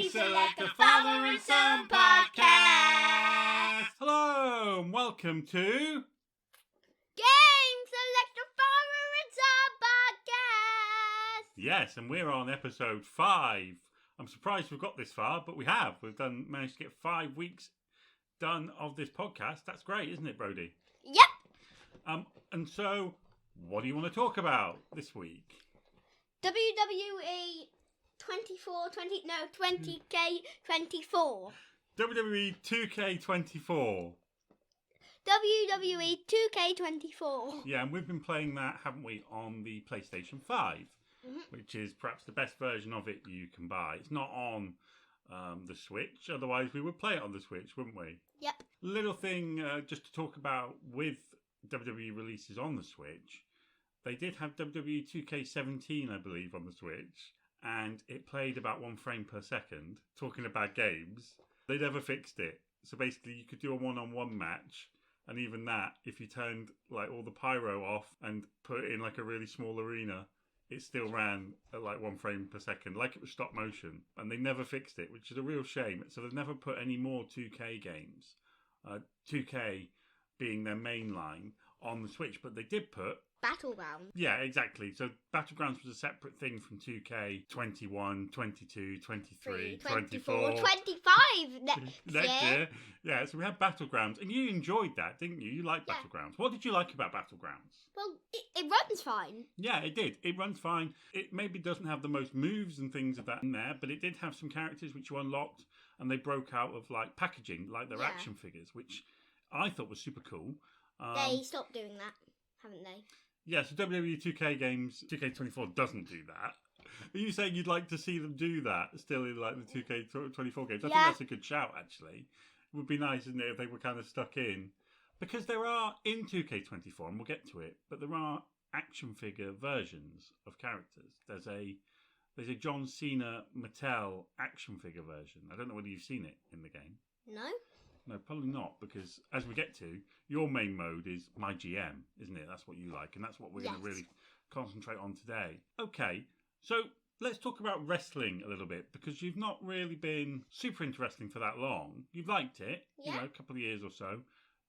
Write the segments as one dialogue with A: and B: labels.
A: Games Select a Father and Son podcast.
B: Hello and welcome to
A: Games Select a Father and Son podcast.
B: Yes, and we're on episode 5. I'm surprised we've got this far, but we have. We've managed to get 5 weeks done of this podcast. That's great, isn't it, Brody?
A: Yep.
B: And so, what do you want to talk about this week?
A: WWE 20K24.
B: WWE 2K24.
A: WWE 2K24.
B: Yeah, and we've been playing that, haven't we, on the PlayStation 5, which is perhaps the best version of it you can buy. It's not on the Switch, otherwise we would play it on the Switch, wouldn't we?
A: Yep.
B: Little thing just to talk about with WWE releases on the Switch. They did have WWE 2K17, I believe, on the Switch, and it played about 1 frame per second, talking about games. They never fixed it. So basically you could do a one-on-one match, and even that, if you turned like all the pyro off and put it in like a really small arena, it still ran at like 1 frame per second, like it was stop motion. And they never fixed it, which is a real shame. So they've never put any more 2K games, 2K being their main line, on the Switch. But they did put
A: Battlegrounds.
B: Yeah, exactly. So Battlegrounds was a separate thing from 2K 21, 22, 23, 24,
A: 25 next year.
B: Yeah, so we had Battlegrounds, and you enjoyed that, didn't you? You liked Battlegrounds. What did you like about Battlegrounds?
A: Well, it runs fine.
B: Yeah, it did. It runs fine. It maybe doesn't have the most moves and things of that in there, but it did have some characters which you unlocked, and they broke out of like packaging, like their action figures, which I thought was super cool.
A: They stopped doing that, haven't they?
B: Yeah, so WWE 2K games, 2K24 doesn't do that. Are you saying you'd like to see them do that still in like the 2K24 games? I think that's a good shout, actually. It would be nice, isn't it, if they were kind of stuck in. Because there are, in 2K24, and we'll get to it, but there are action figure versions of characters. There's a John Cena Mattel action figure version. I don't know whether you've seen it in the game.
A: No?
B: No, probably not, because as we get to, your main mode is my GM, isn't it? That's what you like, and that's what we're going to really concentrate on today. Okay, so let's talk about wrestling a little bit, because you've not really been super into wrestling for that long. You've liked it, you know, a couple of years or so,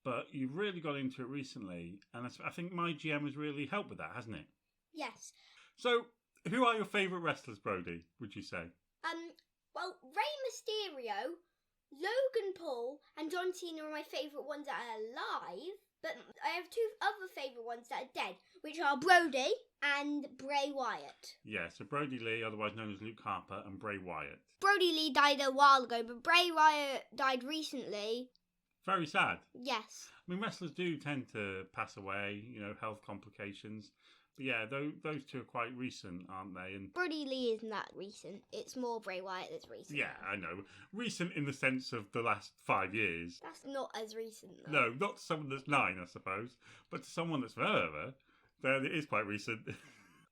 B: but you've really got into it recently, and I think my GM has really helped with that, hasn't it?
A: Yes.
B: So, who are your favourite wrestlers, Brody, would you say?
A: Well, Rey Mysterio, Logan Paul and John Cena are my favourite ones that are alive, but I have 2 other favourite ones that are dead, which are Brody and Bray Wyatt.
B: Yeah, so Brody Lee, otherwise known as Luke Harper, and Bray Wyatt.
A: Brody Lee died a while ago, but Bray Wyatt died recently.
B: Very sad.
A: Yes.
B: I mean, wrestlers do tend to pass away, you know, health complications. But yeah, those 2 are quite recent, aren't they? And
A: Brody Lee isn't that recent. It's more Bray Wyatt that's recent.
B: yeah, I know. Recent in the sense of the last 5 years.
A: That's not as recent, though.
B: No, not to someone that's 9, I suppose. But to someone that's further, then it is quite recent.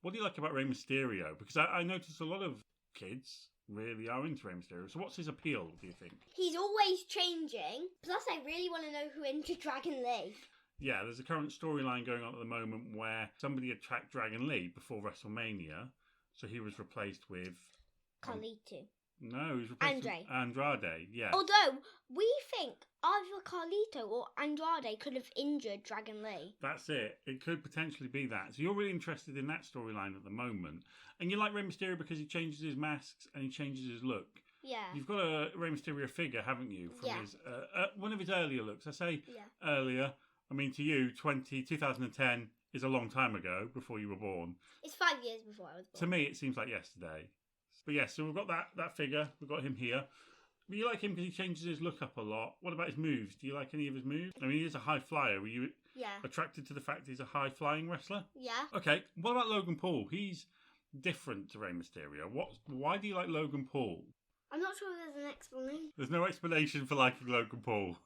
B: What do you like about Rey Mysterio? Because I noticed a lot of kids really are into Rey Mysterio. So what's his appeal, do you think?
A: He's always changing. Plus, I really want to know who entered Dragon Lee.
B: Yeah, there's a current storyline going on at the moment where somebody attacked Dragon Lee before WrestleMania, so he was replaced with
A: Carlito.
B: No, he was replaced with Andrade. Yeah.
A: Although we think either Carlito or Andrade could have injured Dragon Lee.
B: That's it. It could potentially be that. So you're really interested in that storyline at the moment, and you like Rey Mysterio because he changes his masks and he changes his look.
A: Yeah.
B: You've got a Rey Mysterio figure, haven't you? From his one of his earlier looks. I say earlier. I mean, to you, 2010 is a long time ago, before you were born.
A: It's 5 years before I was born.
B: To me, it seems like yesterday. But yeah, so we've got that figure. We've got him here. But you like him because he changes his look up a lot. What about his moves? Do you like any of his moves? I mean, he is a high flyer. Were you attracted to the fact he's a high-flying wrestler?
A: Yeah.
B: Okay, what about Logan Paul? He's different to Rey Mysterio. Why do you like Logan Paul?
A: I'm not sure there's an explanation.
B: There's no explanation for liking Logan Paul.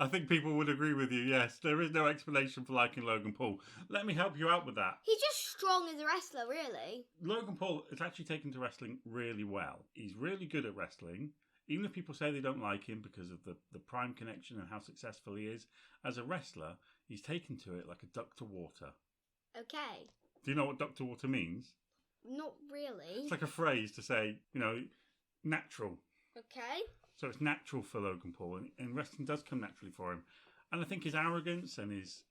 B: I think people would agree with you, yes. There is no explanation for liking Logan Paul. Let me help you out with that.
A: He's just strong as a wrestler, really.
B: Logan Paul is actually taken to wrestling really well. He's really good at wrestling. Even if people say they don't like him because of the Prime connection and how successful he is, as a wrestler, he's taken to it like a duck to water.
A: Okay.
B: Do you know what duck to water means?
A: Not really.
B: It's like a phrase to say, you know, natural.
A: Okay.
B: So it's natural for Logan Paul, and wrestling does come naturally for him. And I think his arrogance and his,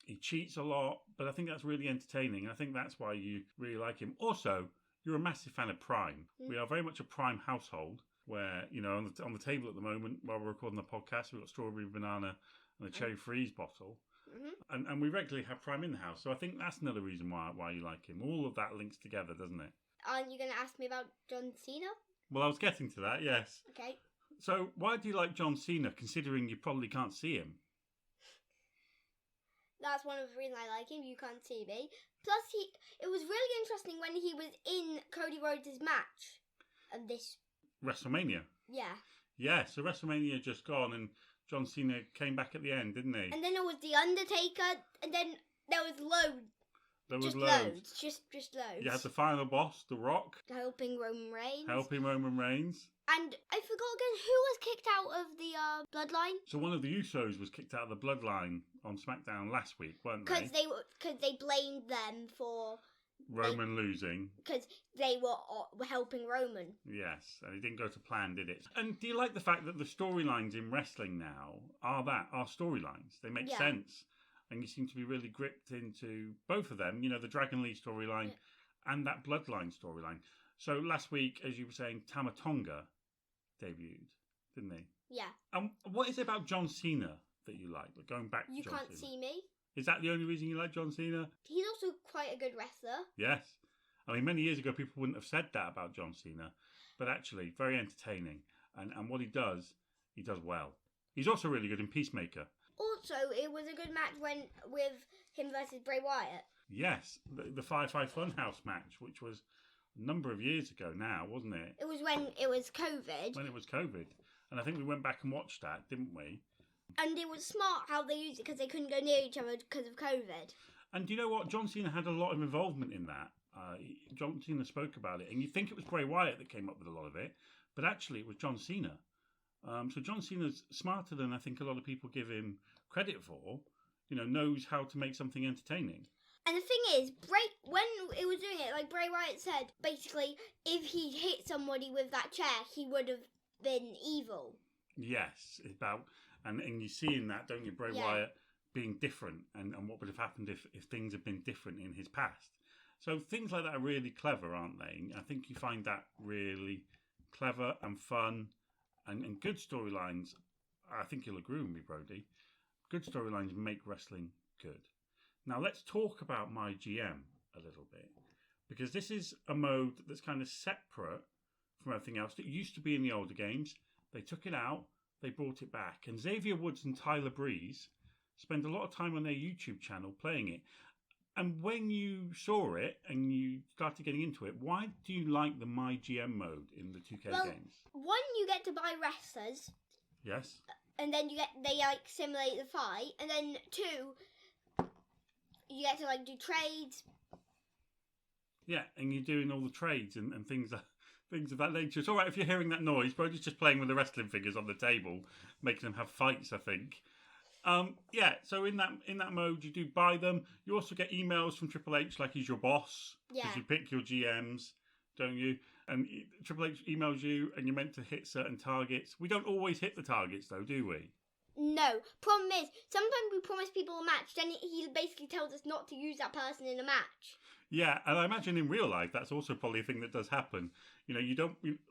B: he cheats a lot, but I think that's really entertaining. I think that's why you really like him. Also, you're a massive fan of Prime. We are very much a Prime household where, on the table at the moment, while we're recording the podcast, we've got strawberry, banana, and a cherry freeze bottle. And we regularly have Prime in the house. So I think that's another reason why you like him. All of that links together, doesn't it?
A: Aren't you going to ask me about John Cena?
B: Well, I was getting to that, yes.
A: Okay.
B: So why do you like John Cena, considering you probably can't see him?
A: That's one of the reasons I like him. You can't see me. Plus, it was really interesting when he was in Cody Rhodes' match. And this...
B: Wrestlemania?
A: Yeah.
B: Yeah, so Wrestlemania just gone and John Cena came back at the end, didn't he?
A: And then there was The Undertaker, and then there was loads.
B: There was
A: loads. Just loads.
B: You had the final boss, The Rock.
A: Helping Roman Reigns. And I forgot again, who was kicked out of the bloodline?
B: So one of the Usos was kicked out of the bloodline on SmackDown last week, weren't they?
A: Because they blamed them for...
B: Roman losing.
A: Because they were helping Roman.
B: Yes, and it didn't go to plan, did it? And do you like the fact that the storylines in wrestling now are storylines? They make sense. And you seem to be really gripped into both of them, the Dragon Lee storyline and that Bloodline storyline. So last week, as you were saying, Tama Tonga debuted, didn't he?
A: Yeah.
B: And what is it about John Cena that you like? Going back to
A: You
B: John
A: can't
B: Cena?
A: see me.
B: Is that the only reason you like John Cena?
A: He's also quite a good wrestler.
B: Yes. I mean, many years ago, people wouldn't have said that about John Cena. But actually, very entertaining. And what he does well. He's also really good in Peacemaker.
A: Also, it was a good match with him versus Bray Wyatt.
B: Yes, the Firefly Funhouse match, which was a number of years ago now, wasn't it?
A: It was when it was COVID.
B: When it was COVID. And I think we went back and watched that, didn't we?
A: And it was smart how they used it because they couldn't go near each other because of COVID.
B: And do you know what? John Cena had a lot of involvement in that. John Cena spoke about it. And you think it was Bray Wyatt that came up with a lot of it. But actually, it was John Cena. So John Cena's smarter than I think a lot of people give him credit for. Knows how to make something entertaining.
A: And the thing is, when it was doing it, like Bray Wyatt said, basically, if he hit somebody with that chair, he would have been evil.
B: Yes, and you see in that, don't you, Bray Wyatt being different and what would have happened if things had been different in his past. So things like that are really clever, aren't they? I think you find that really clever and fun and good storylines. I think you'll agree with me, Brody. Good storylines make wrestling good. Now let's talk about my GM a little bit, because this is a mode that's kind of separate from everything else that used to be in the older games. They took it out, they brought it back, and Xavier Woods and Tyler Breeze spend a lot of time on their YouTube channel playing it. And when you saw it and you started getting into it, why do you like the My GM mode in the 2K games?
A: One, you get to buy wrestlers.
B: Yes.
A: And then they simulate the fight. And then two, you get to do trades.
B: Yeah, and you're doing all the trades and things of that nature. It's all right if you're hearing that noise. Brody's just playing with the wrestling figures on the table, making them have fights, I think. So in that mode, you do buy them. You also get emails from Triple H like he's your boss.
A: Yeah.
B: Because you pick your GMs, don't you? And Triple H emails you and you're meant to hit certain targets. We don't always hit the targets though, do we?
A: No. Problem is, sometimes we promise people a match, then he basically tells us not to use that person in a match.
B: Yeah, and I imagine in real life that's also probably a thing that does happen.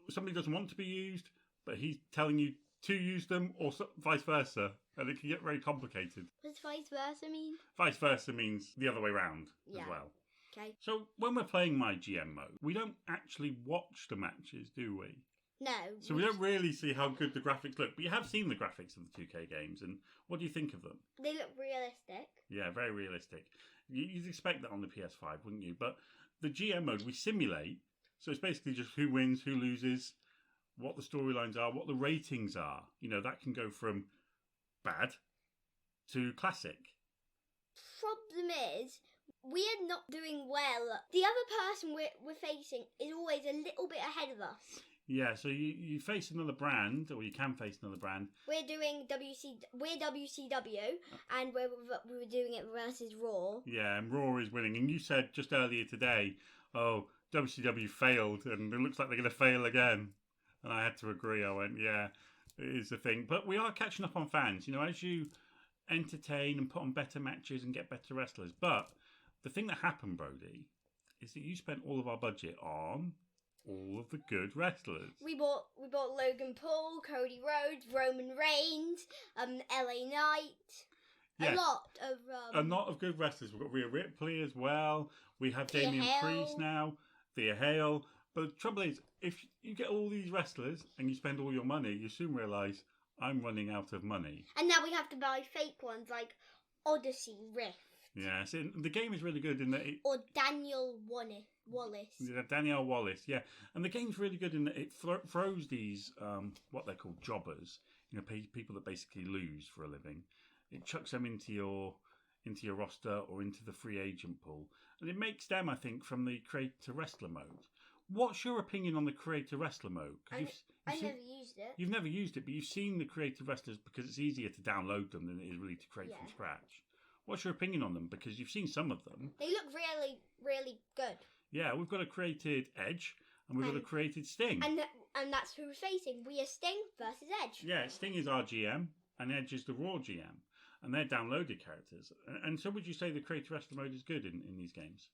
B: Somebody doesn't want to be used, but he's telling you to use them, or vice versa, and it can get very complicated.
A: What does vice versa mean?
B: Vice versa means the other way round as well.
A: Okay.
B: So when we're playing My GM mode, we don't actually watch the matches, do we?
A: No.
B: So we don't really see how good the graphics look, but you have seen the graphics of the 2K games, and what do you think of them?
A: They look realistic.
B: Yeah, very realistic. You'd expect that on the PS5, wouldn't you? But the GM mode, we simulate, so it's basically just who wins, who loses, what the storylines are, what the ratings are. That can go from bad to classic.
A: Problem is, we are not doing well. The other person we're facing is always a little bit ahead of us.
B: Yeah, so you face another brand, or you can face another brand.
A: We're doing we're WCW, and we're doing it versus Raw.
B: Yeah, and Raw is winning. And you said just earlier today, WCW failed, and it looks like they're going to fail again. And I had to agree. I went, yeah, it is a thing. But we are catching up on fans, as you entertain and put on better matches and get better wrestlers. But the thing that happened, Brody, is that you spent all of our budget on all of the good wrestlers.
A: We bought Logan Paul, Cody Rhodes, Roman Reigns, LA Knight.
B: Yes.
A: A
B: lot of good wrestlers. We've got Rhea Ripley as well. We have
A: Thea
B: Damian
A: Hale.
B: Priest now, Thea Hale. But the trouble is, if you get all these wrestlers and you spend all your money, you soon realise I'm running out of money.
A: And now we have to buy fake ones like Odyssey Rift.
B: Yeah, so the game is really good in that
A: or Daniel Wallace.
B: Yeah, Danielle Wallace, yeah. And the game's really good in that it throws these, what they're called jobbers, people that basically lose for a living. It chucks them into your roster or into the free agent pool. And it makes them, I think, from the creator wrestler mode. What's your opinion on the creator wrestler mode?
A: I never used it.
B: You've never used it, but you've seen the creative wrestlers because it's easier to download them than it is really to create from scratch. What's your opinion on them? Because you've seen some of them.
A: They look really, really good.
B: Yeah, we've got a created Edge and we've got a created Sting.
A: And that's who we're facing. We are Sting versus Edge.
B: Yeah, Sting is our GM and Edge is the Raw GM. And they're downloaded characters. And so would you say the creator wrestler mode is good in these games?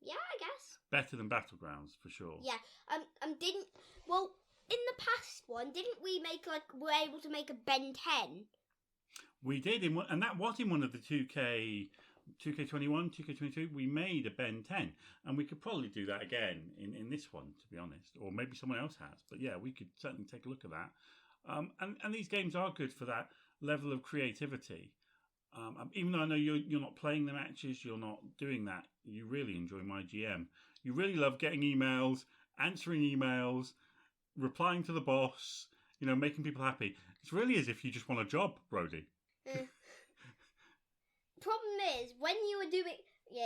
A: Yeah, I guess.
B: Better than Battlegrounds, for sure.
A: Yeah. In the past one, didn't we were able to make a Ben 10?
B: We did, and that was in one of the 2K21, 2K22. We made a Ben 10, and we could probably do that again in this one, to be honest, or maybe someone else has. But yeah, we could certainly take a look at that. And these games are good for that level of creativity. Even though I know you're not playing the matches, you're not doing that. You really enjoy my GM. You really love getting emails, answering emails, replying to the boss. Making people happy. It's really as if you just want a job, Brody.
A: Problem is, when you were doing,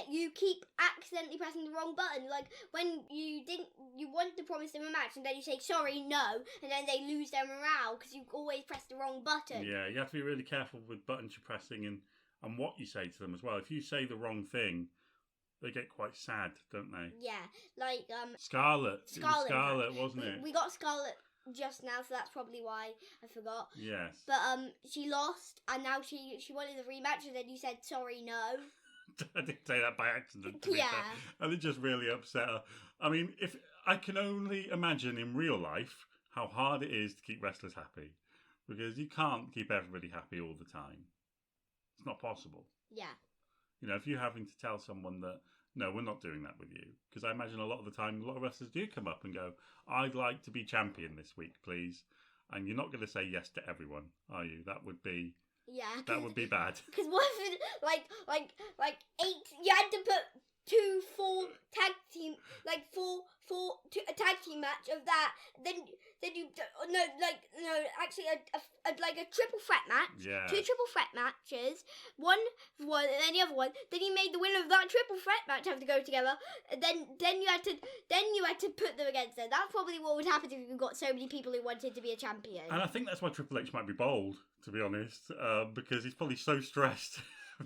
A: you keep accidentally pressing the wrong button. Like when you wanted to promise them a match, and then you say sorry, no, and then they lose their morale because you always press the wrong button.
B: Yeah, you have to be really careful with buttons you're pressing and what you say to them as well. If you say the wrong thing, they get quite sad, don't they?
A: Yeah, like
B: Scarlett. It was Scarlett, wasn't it?
A: We got Scarlett just now, so that's probably why I forgot.
B: Yes.
A: But she lost, and now she wanted a rematch, and then you said sorry, no.
B: I didn't say that by accident. To be fair. And it just really upset her. I mean, if I can only imagine in real life how hard it is to keep wrestlers happy, because you can't keep everybody happy all the time. It's not possible.
A: Yeah.
B: If you're having to tell someone that, no, we're not doing that with you. Because I imagine a lot of the time, a lot of wrestlers do come up and go, I'd like to be champion this week, please. And you're not going to say yes to everyone, are you? That would be...
A: Yeah.
B: That would be bad.
A: Because what if it, like 8, you had to put 4 tag team, a tag team match of that, then you, actually a triple threat match.
B: Yeah.
A: 2 triple threat matches, one and then the other one, then you made the winner of that triple threat match have to go together, and then you had to put them against them. That's probably what would happen if you got so many people who wanted to be a champion.
B: And I think that's why Triple H might be bold, to be honest, because he's probably so stressed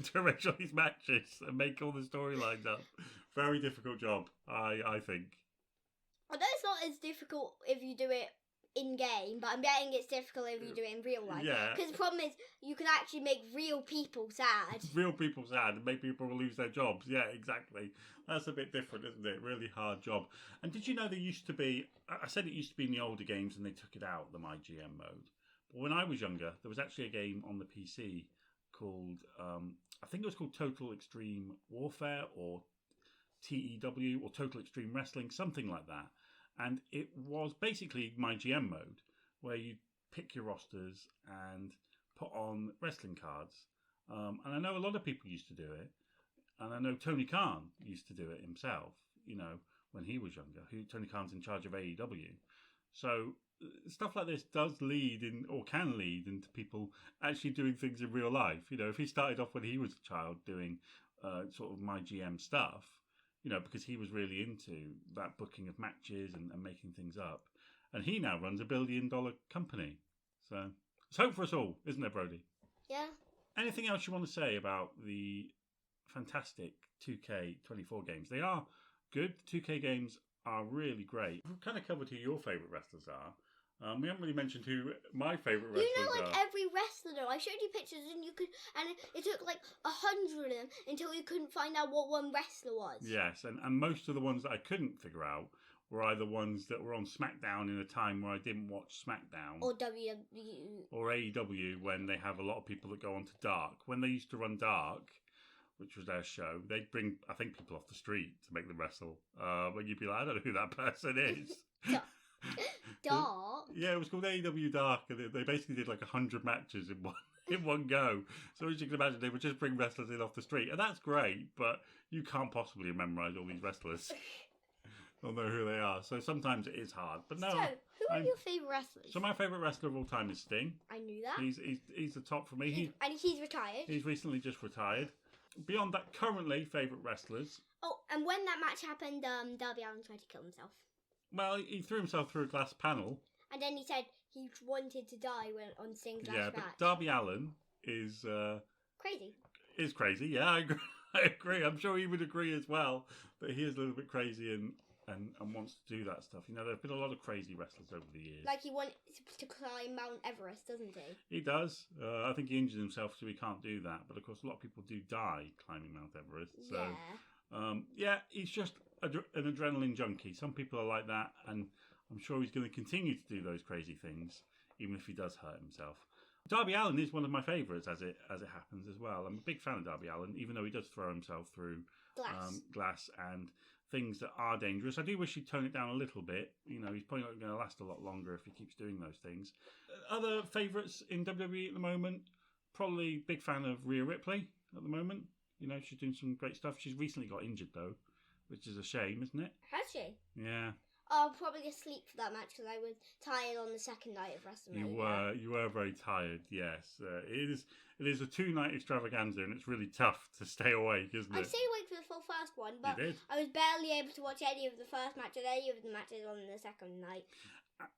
B: to arrange all these matches and make all the storylines up. Very difficult job, I think.
A: I know it's not as difficult if you do it in-game, but I'm betting it's difficult if you do it in real life.
B: Yeah.
A: Because the problem is, you can actually make real people sad.
B: Real people sad and make people lose their jobs. Yeah, exactly. That's a bit different, isn't it? Really hard job. And did you know there used to be... I said it used to be in the older games and they took it out, the My GM mode. But when I was younger, there was actually a game on the PC called... I think it was called Total Extreme Warfare or TEW or Total Extreme Wrestling, something like that. And it was basically My GM mode, where you pick your rosters and put on wrestling cards. And I know a lot of people used to do it. And I know Tony Khan used to do it himself, when he was younger. Tony Khan's in charge of AEW. So stuff like this does lead in, or can lead into people actually doing things in real life. If he started off when he was a child doing sort of My GM stuff, because he was really into that booking of matches and making things up. And he now runs $1 billion company. So it's hope for us all, isn't there, Brody?
A: Yeah.
B: Anything else you want to say about the fantastic 2K24 games? They are good. 2K games are really great. We've kind of covered who your favourite wrestlers are. We haven't really mentioned who my favourite
A: You
B: wrestlers
A: know, like
B: are.
A: every wrestler though. I showed you pictures and it took like 100 of them until you couldn't find out what one wrestler was.
B: Yes, and most of the ones that I couldn't figure out were either ones that were on SmackDown in a time where I didn't watch SmackDown.
A: Or WWE.
B: Or AEW when they have a lot of people that go on to Dark. When they used to run Dark, which was their show, they'd bring, I think, people off the street to make them wrestle. When you'd be like, I don't know who that person is.
A: Dark?
B: Yeah, it was called AEW Dark, and they basically did like 100 matches in one go. So as you can imagine, they would just bring wrestlers in off the street. And that's great, but you can't possibly memorise all these wrestlers. Or know who they are. So sometimes it is hard. But no.
A: So, who are your favourite wrestlers?
B: So my favourite wrestler of all time is Sting.
A: I knew that.
B: He's the top for me.
A: And he's retired.
B: He's recently just retired. Beyond that, currently favourite wrestlers.
A: Oh, and when that match happened, Darby Allin tried to kill himself.
B: Well, he threw himself through a glass panel.
A: And then he said he wanted to die on Sting's last match.
B: Yeah, but Darby Allin is...
A: crazy.
B: Is crazy, yeah, I agree. I agree. I'm sure he would agree as well. But he is a little bit crazy and wants to do that stuff. You know, there have been a lot of crazy wrestlers over the years.
A: Like he wants to climb Mount Everest, doesn't he?
B: He does. I think he injured himself, so he can't do that. But of course, a lot of people do die climbing Mount Everest. So,
A: yeah.
B: He's just an adrenaline junkie. Some people are like that, and I'm sure he's going to continue to do those crazy things, even if he does hurt himself. Darby Allin is one of my favourites, as it happens as well. I'm a big fan of Darby Allin, even though he does throw himself through glass and things that are dangerous. I do wish he'd tone it down a little bit. You know, he's probably not going to last a lot longer if he keeps doing those things. Other favourites in WWE at the moment, probably big fan of Rhea Ripley at the moment. You know, she's doing some great stuff. She's recently got injured though, which is a shame, isn't it?
A: Has she?
B: Yeah.
A: I'll probably asleep for that match because I was tired on the second night of Wrestlemania.
B: You were very tired. Yes, it is a 2-night extravaganza, and it's really tough to stay awake, isn't it?
A: I stayed awake for the full first one, but
B: You did.
A: I was barely able to watch any of the first match or any of the matches on the second night.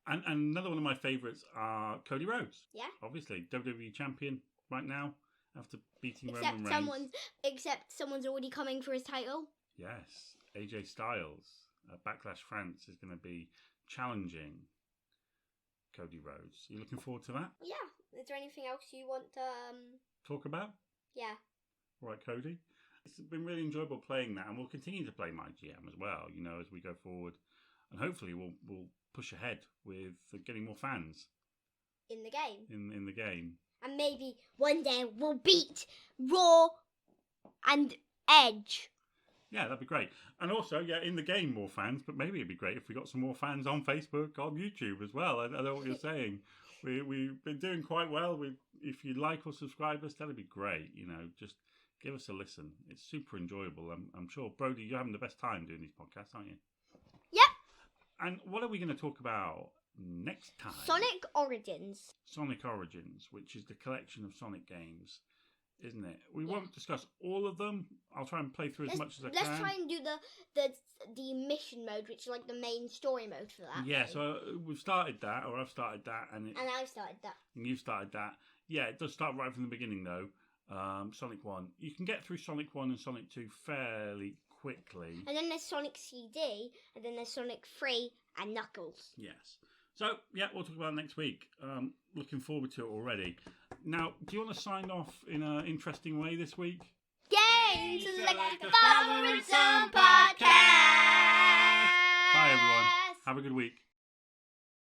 B: And another one of my favourites are Cody Rhodes.
A: Yeah.
B: Obviously, WWE champion right now after beating Roman Reigns.
A: Except someone's already coming for his title.
B: Yes, AJ Styles. Backlash France is going to be challenging Cody Rhodes. You looking forward to that?
A: Yeah. Is there anything else you want to
B: talk about?
A: Yeah.
B: All right, Cody. It's been really enjoyable playing that, and we'll continue to play my GM as well. You know, as we go forward, and hopefully we'll push ahead with getting more fans
A: in the game.
B: In the game,
A: and maybe one day we'll beat Raw and Edge.
B: Yeah, that'd be great. And also, in the game, more fans, but maybe it'd be great if we got some more fans on Facebook, on YouTube as well. I know what you're saying. We've been doing quite well. If you like or subscribe us, that'd be great. You know, just give us a listen. It's super enjoyable. I'm sure, Brody, you're having the best time doing these podcasts, aren't you?
A: Yep.
B: And what are we going to talk about next time?
A: Sonic Origins.
B: Sonic Origins, which is the collection of Sonic games. Isn't it? We won't discuss all of them. I'll try and play through as much as I can.
A: Let's try and do the mission mode, which is like the main story mode for that.
B: Yeah, so we've started that, or I've started that, and
A: I've started that.
B: And you've started that. Yeah, it does start right from the beginning though. Sonic 1. You can get through Sonic 1 and Sonic 2 fairly quickly.
A: And then there's Sonic CD, and then there's Sonic 3 and Knuckles.
B: Yes. So, we'll talk about it next week. Looking forward to it already. Now, do you want to sign off in an interesting way this week?
A: Games like the Father and Son podcast.
B: Bye, everyone. Have a good week.